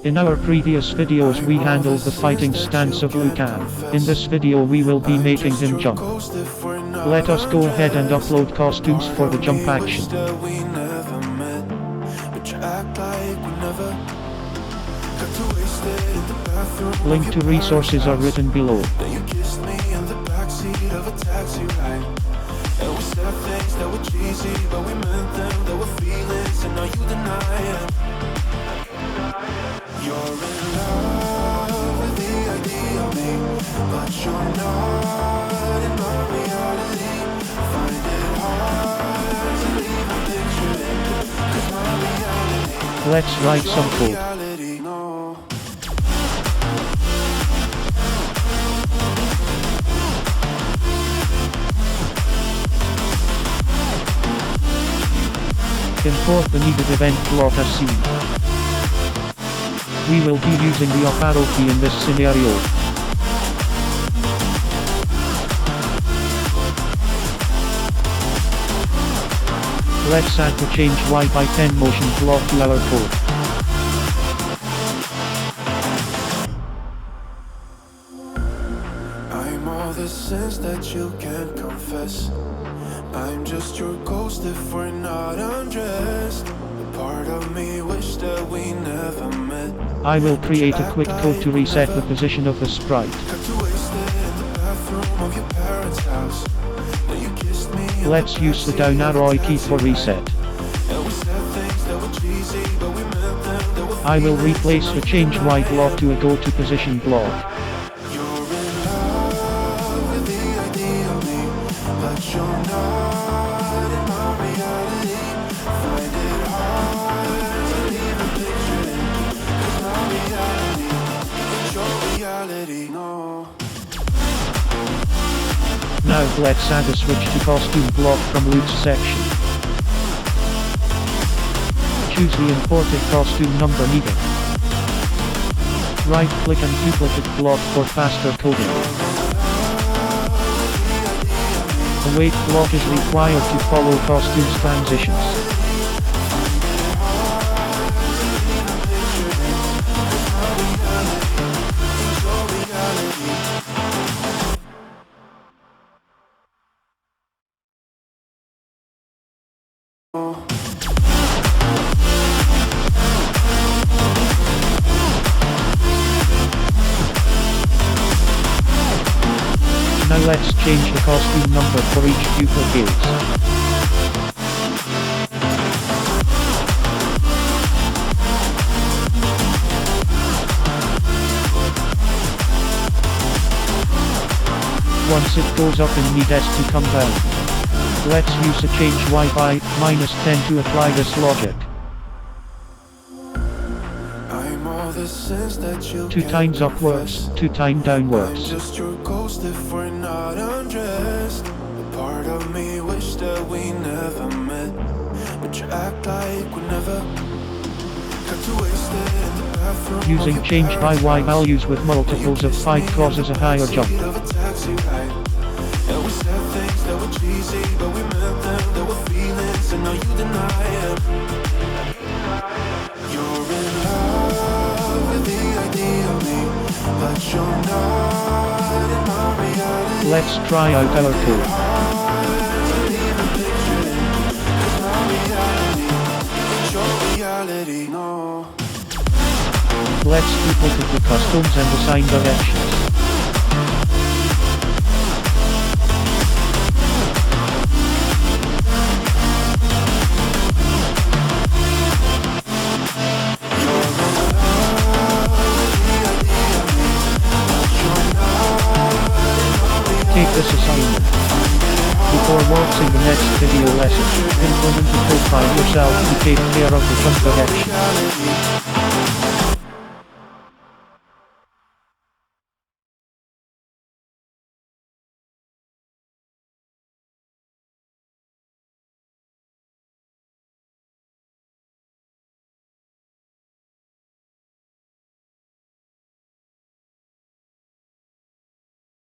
In our previous videos we handled the fighting stance of Lui Kang. In this video we will be making him jump. Let us go ahead and upload costumes for the jump action. Link to resources are written below. And we said things that were cheesy, but we meant them, there were feelings, and now you deny it. You're in love with the idea of me, but you're not in my reality. Find it hard to leave a picture in, 'cause my reality. Let's write some code. Import the needed event block as seen. We will be using the up arrow key in this scenario. Let's add the change Y by 10 motion block to our code. I'm all the sins that you can't confess. I'm just your ghost if we're not undressed. A part of me wish that we never met. I will create a quick code to reset the position of the sprite. Let's use the down arrow key for reset. I will replace the change Y block to a go to position block. Now let's add a switch to costume block from loot section. Choose the imported costume number needed. Right click and duplicate block for faster coding. A wait block is required to follow costumes transitions. Now let's change the costume number for each duplicate. Once it goes up it needs to come down. Let's use a change Y by -10 to apply this logic. 2 times up works, 2 times down works. Just your ghost if we're not undressed. A part of me wish that we never met, but you act like we never got too wasted in the bathroom. Using change by Y values with multiples of 5 causes a higher jump. And we said things that were cheesy, but we meant them, there were feelings, and now you deny it. You're in love with the idea of me, but you're not in my reality. Let's try out our code. Let's duplicate the customs and assign directions. Take this assignment. Before watching the next video lesson, implement the code by yourself to take care of the jump direction.